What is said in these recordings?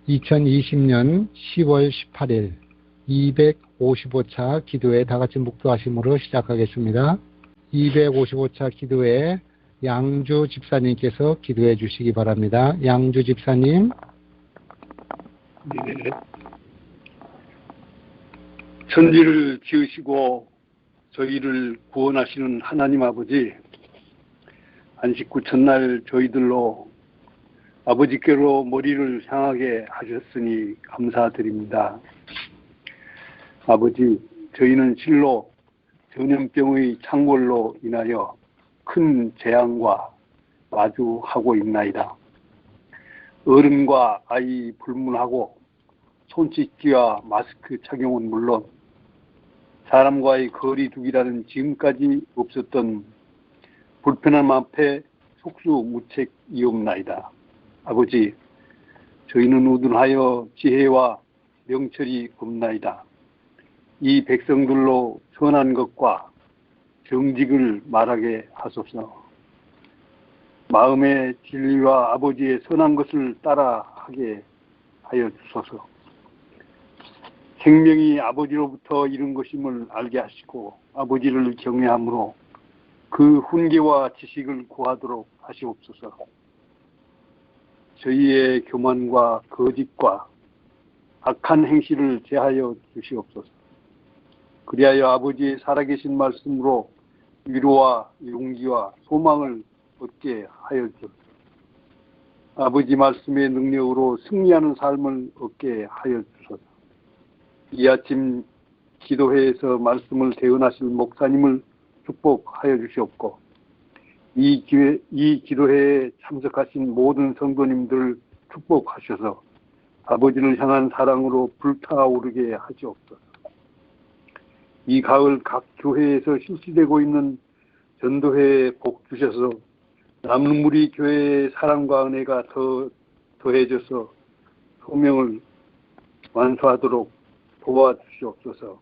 2020년 10월 18일 255차 기도회 다같이 묵도하심으로 시작하겠습니다. 255차 기도회 양주 집사님께서 기도해 주시기 바랍니다. 양주 집사님. 네. 천지를 지으시고 저희를 구원하시는 하나님 아버지, 안식 후 첫날 저희들로 아버지께로 머리를 향하게 하셨으니 감사드립니다. 아버지, 저희는 실로 전염병의 창궐로 인하여 큰 재앙과 마주하고 있나이다. 어른과 아이 불문하고 손 씻기와 마스크 착용은 물론 사람과의 거리 두기라는 지금까지 없었던 불편함 앞에 속수무책이옵나이다. 아버지, 저희는 우둔하여 지혜와 명철이 없나이다. 이 백성들로 선한 것과 정직을 말하게 하소서. 마음의 진리와 아버지의 선한 것을 따라하게 하여 주소서. 생명이 아버지로부터 이른 것임을 알게 하시고 아버지를 경외함으로 그 훈계와 지식을 구하도록 하시옵소서. 저희의 교만과 거짓과 악한 행실을 제하여 주시옵소서. 그리하여 아버지의 살아계신 말씀으로 위로와 용기와 소망을 얻게 하여 주옵소서. 아버지 말씀의 능력으로 승리하는 삶을 얻게 하여 주소서. 이 아침 기도회에서 말씀을 대언하실 목사님을 축복하여 주시옵고 이 기도회에 참석하신 모든 성도님들을 축복하셔서 아버지를 향한 사랑으로 불타오르게 하시옵소서. 이 가을 각 교회에서 실시되고 있는 전도회에 복 주셔서 남는 무리 교회의 사랑과 은혜가 더해져서 소명을 완수하도록 도와주시옵소서.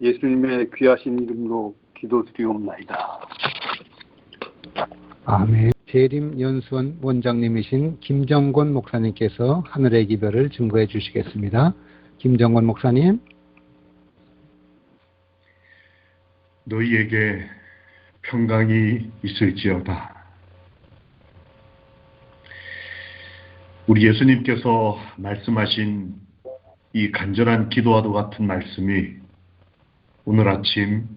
예수님의 귀하신 이름으로 기도드리옵나이다. 아멘. 재림연수원 원장님이신 김정권 목사님께서 하늘의 기별을 증거해 주시겠습니다. 김정권 목사님. 너희에게 평강이 있을지어다. 우리 예수님께서 말씀하신 이 간절한 기도와도 같은 말씀이 오늘 아침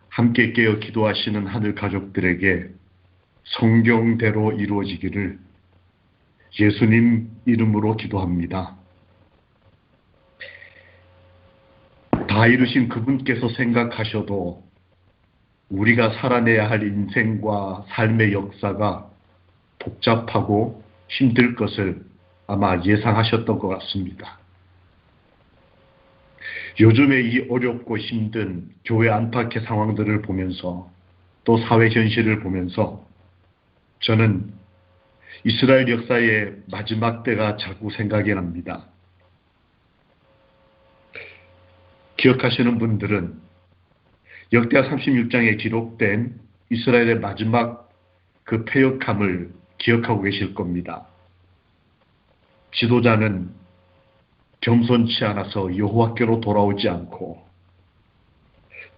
함께 깨어 기도하시는 하늘 가족들에게 성경대로 이루어지기를 예수님 이름으로 기도합니다. 다 이루신 그분께서 생각하셔도 우리가 살아내야 할 인생과 삶의 역사가 복잡하고 힘들 것을 아마 예상하셨던 것 같습니다. 요즘의 이 어렵고 힘든 교회 안팎의 상황들을 보면서 또 사회 현실을 보면서 저는 이스라엘 역사의 마지막 때가 자꾸 생각이 납니다. 기억하시는 분들은 역대하 36장에 기록된 이스라엘의 마지막 그 패역함을 기억하고 계실 겁니다. 지도자는 겸손치 않아서 여호와께로 돌아오지 않고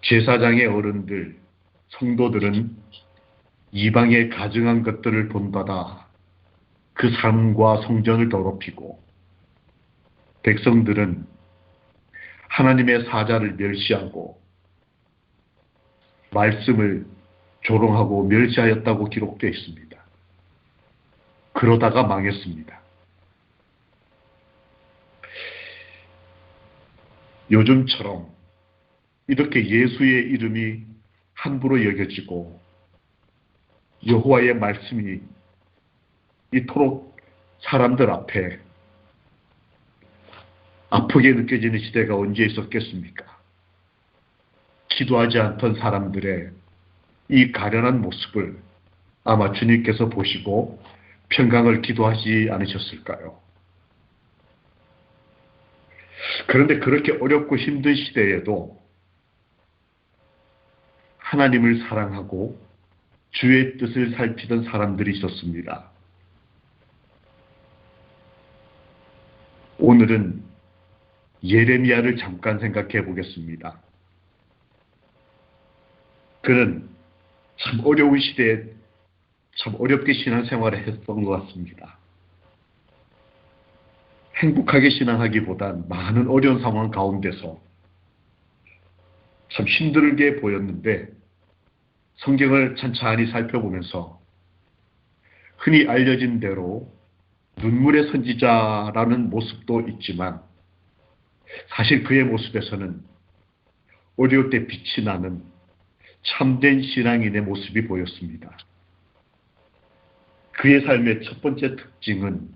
제사장의 어른들, 성도들은 이방의 가증한 것들을 본받아 그 삶과 성전을 더럽히고 백성들은 하나님의 사자를 멸시하고 말씀을 조롱하고 멸시하였다고 기록되어 있습니다. 그러다가 망했습니다. 요즘처럼 이렇게 예수의 이름이 함부로 여겨지고 여호와의 말씀이 이토록 사람들 앞에 아프게 느껴지는 시대가 언제 있었겠습니까? 기도하지 않던 사람들의 이 가련한 모습을 아마 주님께서 보시고 평강을 기도하지 않으셨을까요? 그런데 그렇게 어렵고 힘든 시대에도 하나님을 사랑하고 주의 뜻을 살피던 사람들이 있었습니다. 오늘은 예레미야를 잠깐 생각해 보겠습니다. 그는 참 어려운 시대에 참 어렵게 신앙생활을 했던 것 같습니다. 행복하게 신앙하기보단 많은 어려운 상황 가운데서 참 힘들게 보였는데, 성경을 찬찬히 살펴보면서 흔히 알려진 대로 눈물의 선지자라는 모습도 있지만, 사실 그의 모습에서는 어려울 때 빛이 나는 참된 신앙인의 모습이 보였습니다. 그의 삶의 첫 번째 특징은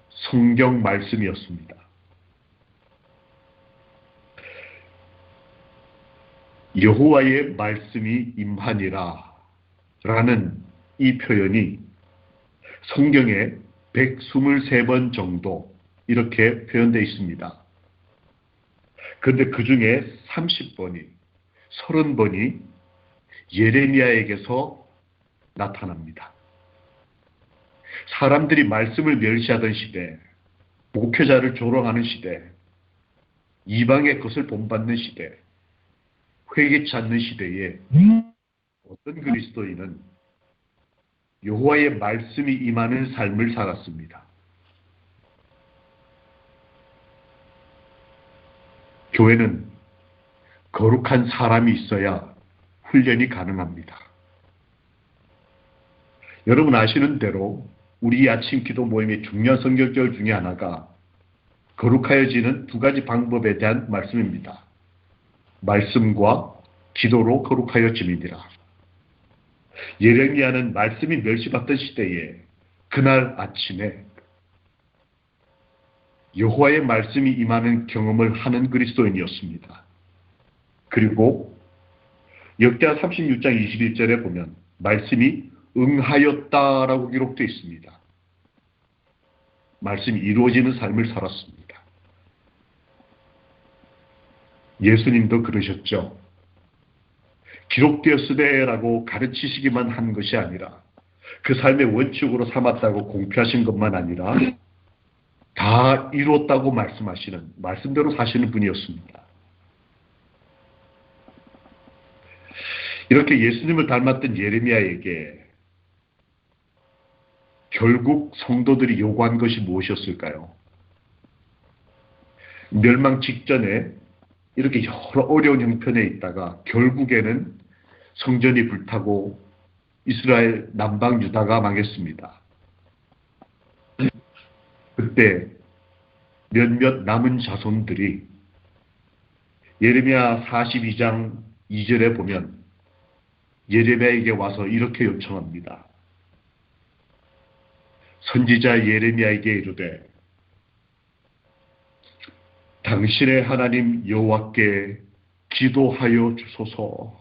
성경 말씀이었습니다. 여호와의 말씀이 임하니라 라는 이 표현이 성경에 123번 정도 이렇게 표현되어 있습니다. 그런데 그 중에 30번이, 30번이 예레미야에게서 나타납니다. 사람들이 말씀을 멸시하던 시대, 목회자를 조롱하는 시대, 이방의 것을 본받는 시대, 회개치 않는 시대에 어떤 그리스도인은 여호와의 말씀이 임하는 삶을 살았습니다. 교회는 거룩한 사람이 있어야 훈련이 가능합니다. 여러분 아시는 대로 우리 아침 기도 모임의 중요한 성경절 중에 하나가 거룩하여지는 두 가지 방법에 대한 말씀입니다. 말씀과 기도로 거룩하여짐이니라. 예레미야는 말씀이 멸시받던 시대에 그날 아침에 여호와의 말씀이 임하는 경험을 하는 그리스도인이었습니다. 그리고 역대하 36장 21절에 보면 말씀이 응하였다라고 기록되어 있습니다. 말씀이 이루어지는 삶을 살았습니다. 예수님도 그러셨죠. 기록되었으되라고 가르치시기만 한 것이 아니라 그 삶의 원칙으로 삼았다고 공표하신 것만 아니라 다 이루었다고 말씀하시는, 말씀대로 사시는 분이었습니다. 이렇게 예수님을 닮았던 예레미야에게 결국 성도들이 요구한 것이 무엇이었을까요? 멸망 직전에 이렇게 여러 어려운 형편에 있다가 결국에는 성전이 불타고 이스라엘 남방 유다가 망했습니다. 그때 몇몇 남은 자손들이 예레미야 42장 2절에 보면 예레미야에게 와서 이렇게 요청합니다. 선지자 예레미야에게 이르되 당신의 하나님 여호와께 기도하여 주소서.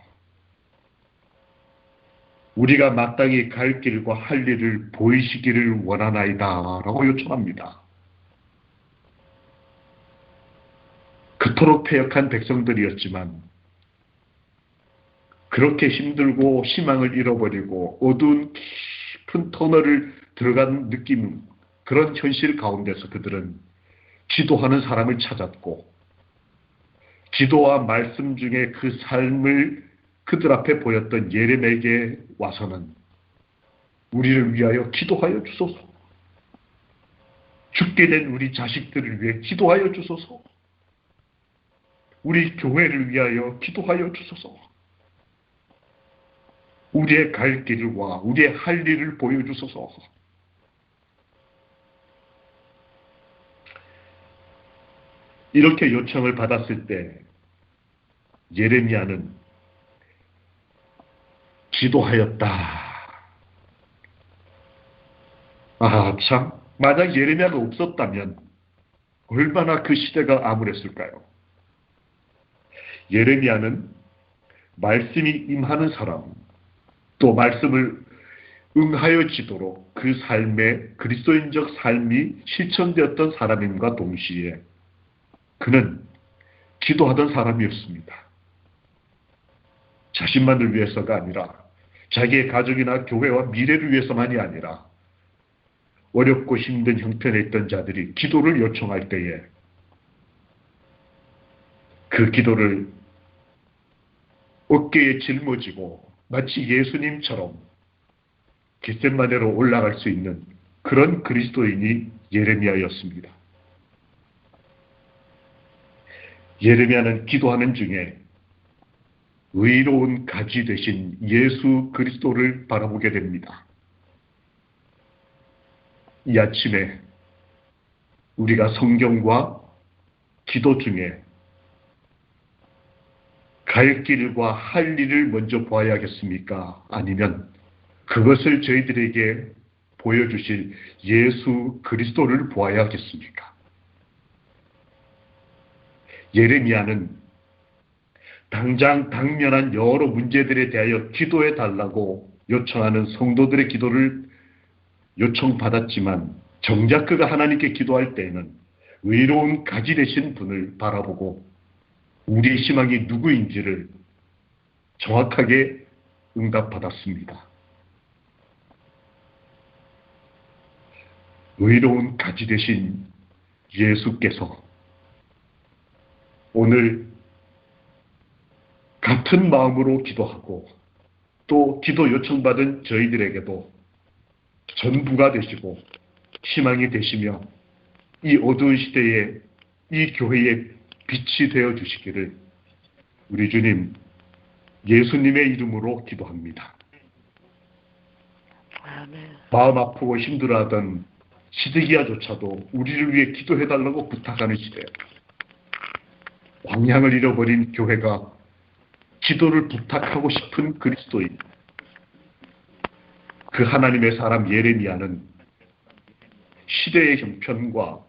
우리가 마땅히 갈 길과 할 일을 보이시기를 원하나이다 라고 요청합니다. 그토록 패역한 백성들이었지만 그렇게 힘들고 희망을 잃어버리고 어두운 깊은 터널을 들어간 느낌, 그런 현실 가운데서 그들은 기도하는 사람을 찾았고 기도와 말씀 중에 그 삶을 그들 앞에 보였던 예레미야에게 와서는 우리를 위하여 기도하여 주소서. 죽게 된 우리 자식들을 위해 기도하여 주소서. 우리 교회를 위하여 기도하여 주소서. 우리의 갈 길과 우리의 할 일을 보여주소서. 이렇게 요청을 받았을 때 예레미야는 기도하였다. 아, 참, 만약 예레미야가 없었다면 얼마나 그 시대가 암울했을까요? 예레미야는 말씀이 임하는 사람, 또 말씀을 응하여지도록 그 삶의 그리스도인적 삶이 실천되었던 사람임과 동시에 그는 기도하던 사람이었습니다. 자신만을 위해서가 아니라 자기의 가족이나 교회와 미래를 위해서만이 아니라 어렵고 힘든 형편에 있던 자들이 기도를 요청할 때에 그 기도를 어깨에 짊어지고 마치 예수님처럼 겟세마네로 올라갈 수 있는 그런 그리스도인이 예레미야였습니다. 예레미야는 기도하는 중에 의로운 가지 되신 예수 그리스도를 바라보게 됩니다. 이 아침에 우리가 성경과 기도 중에 갈 길과 할 일을 먼저 보아야겠습니까? 아니면 그것을 저희들에게 보여주실 예수 그리스도를 보아야겠습니까? 예레미야는 당장 당면한 여러 문제들에 대하여 기도해 달라고 요청하는 성도들의 기도를 요청받았지만 정작 그가 하나님께 기도할 때에는 의로운 가지 되신 분을 바라보고 우리의 희망이 누구인지를 정확하게 응답받았습니다. 의로운 가지 되신 예수께서 오늘 같은 마음으로 기도하고 또 기도 요청받은 저희들에게도 전부가 되시고 희망이 되시며 이 어두운 시대에 이 교회의 빛이 되어 주시기를 우리 주님 예수님의 이름으로 기도합니다. 아멘. 마음 아프고 힘들어하던 시드기야조차도 우리를 위해 기도해달라고 부탁하는 시대에 방향을 잃어버린 교회가 기도를 부탁하고 싶은 그리스도인, 그 하나님의 사람 예레미야는 시대의 형편과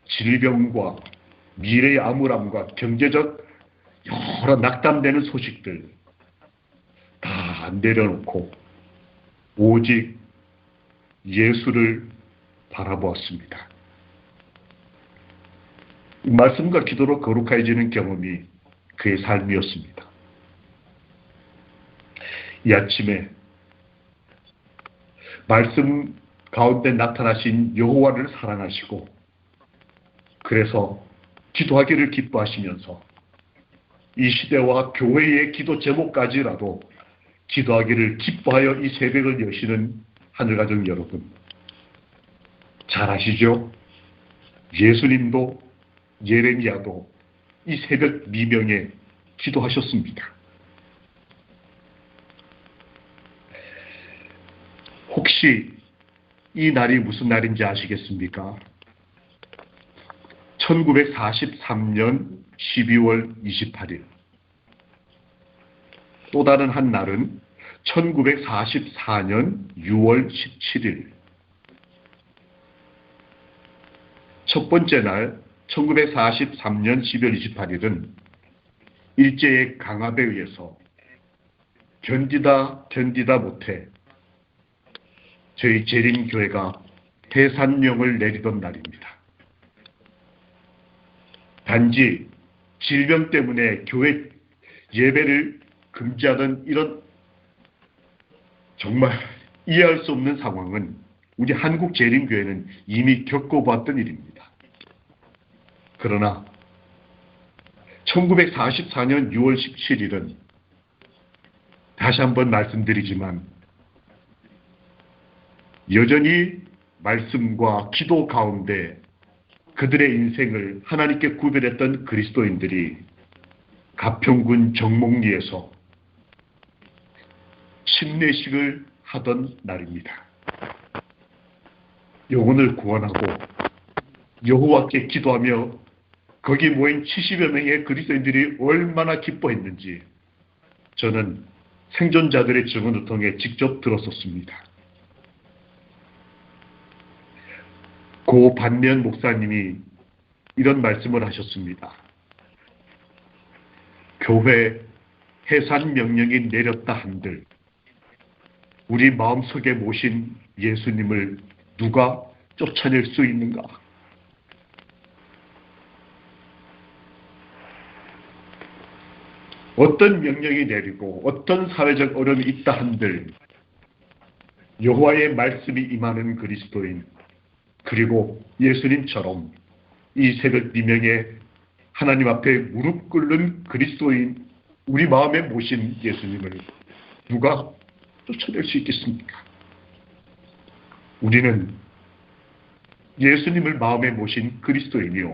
질병과 미래의 암울함과 경제적 여러 낙담되는 소식들 다 내려놓고 오직 예수를 바라보았습니다. 이 말씀과 기도로 거룩해지는 경험이 그의 삶이었습니다. 이 아침에 말씀 가운데 나타나신 여호와를 사랑하시고 그래서 기도하기를 기뻐하시면서 이 시대와 교회의 기도 제목까지라도 기도하기를 기뻐하여 이 새벽을 여시는 하늘가족 여러분, 잘 아시죠? 예수님도 예레미야도 이 새벽 미명에 기도하셨습니다. 혹시 이 날이 무슨 날인지 아시겠습니까? 1943년 12월 28일. 또 다른 한 날은 1944년 6월 17일. 첫 번째 날 1943년 12월 28일은 일제의 강압에 의해서 견디다 못해 저희 재림교회가 해산령을 내리던 날입니다. 단지 질병 때문에 교회 예배를 금지하던 이런 정말 이해할 수 없는 상황은 우리 한국 재림교회는 이미 겪어봤던 일입니다. 그러나 1944년 6월 17일은 다시 한번 말씀드리지만 여전히 말씀과 기도 가운데 그들의 인생을 하나님께 구별했던 그리스도인들이 가평군 정목리에서 침례식을 하던 날입니다. 영혼을 구원하고 여호와께 기도하며 거기 모인 70여 명의 그리스도인들이 얼마나 기뻐했는지 저는 생존자들의 증언을 통해 직접 들었었습니다. 고 반면 목사님이 이런 말씀을 하셨습니다. 교회 해산 명령이 내렸다 한들 우리 마음속에 모신 예수님을 누가 쫓아낼 수 있는가? 어떤 명령이 내리고 어떤 사회적 어려움이 있다 한들 여호와의 말씀이 임하는 그리스도인, 그리고 예수님처럼 이 새벽 비명에 하나님 앞에 무릎 꿇는 그리스도인, 우리 마음에 모신 예수님을 누가 쫓아낼 수 있겠습니까? 우리는 예수님을 마음에 모신 그리스도이며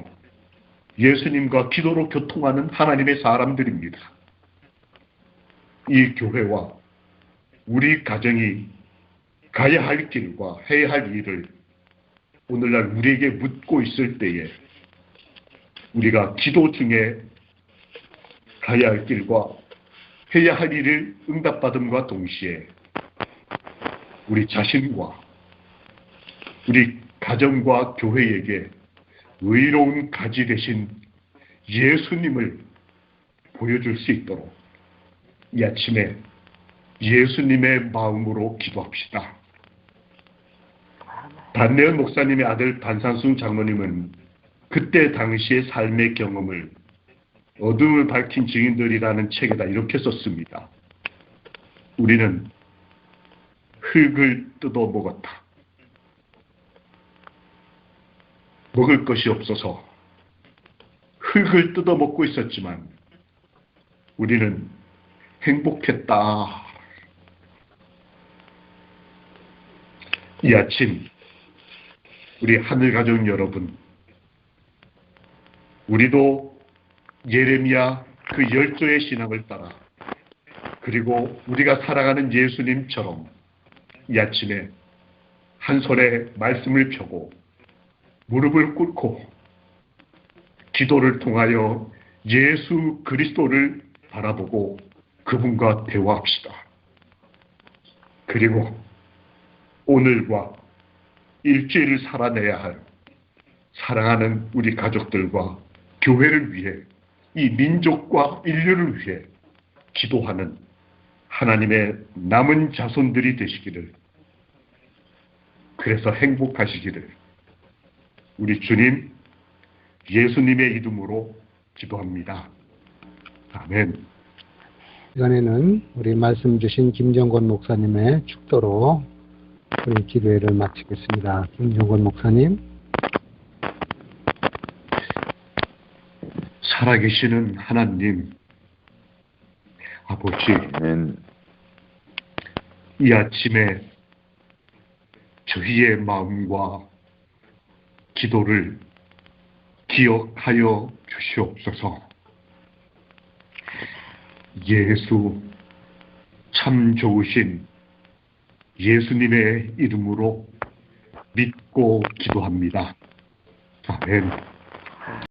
예수님과 기도로 교통하는 하나님의 사람들입니다. 이 교회와 우리 가정이 가야 할 길과 해야 할 일을 오늘날 우리에게 묻고 있을 때에 우리가 기도 중에 가야 할 길과 해야 할 일을 응답받음과 동시에 우리 자신과 우리 가정과 교회에게 의로운 가지 되신 예수님을 보여줄 수 있도록 이 아침에 예수님의 마음으로 기도합시다. 반내연 목사님의 아들 반상순 장로님은 그때 당시의 삶의 경험을 어둠을 밝힌 증인들이라는 책에다 이렇게 썼습니다. 우리는 흙을 뜯어 먹었다. 먹을 것이 없어서 흙을 뜯어 먹고 있었지만 우리는 행복했다. 이 아침 우리 하늘가족 여러분, 우리도 예레미야 그 열조의 신앙을 따라 그리고 우리가 살아가는 예수님처럼 이 아침에 한 손에 말씀을 펴고 무릎을 꿇고 기도를 통하여 예수 그리스도를 바라보고 그분과 대화합시다. 그리고 오늘과 일주일을 살아내야 할 사랑하는 우리 가족들과 교회를 위해 이 민족과 인류를 위해 기도하는 하나님의 남은 자손들이 되시기를, 그래서 행복하시기를 우리 주님 예수님의 이름으로 기도합니다. 아멘. 이번에는 우리 말씀 주신 김정권 목사님의 축도로 우리 기도회를 마치겠습니다. 김정권 목사님. 살아계시는 하나님 아버지, 아멘. 이 아침에 저희의 마음과 기도를 기억하여 주시옵소서. 예수, 참 좋으신 예수님의 이름으로 믿고 기도합니다. 아멘.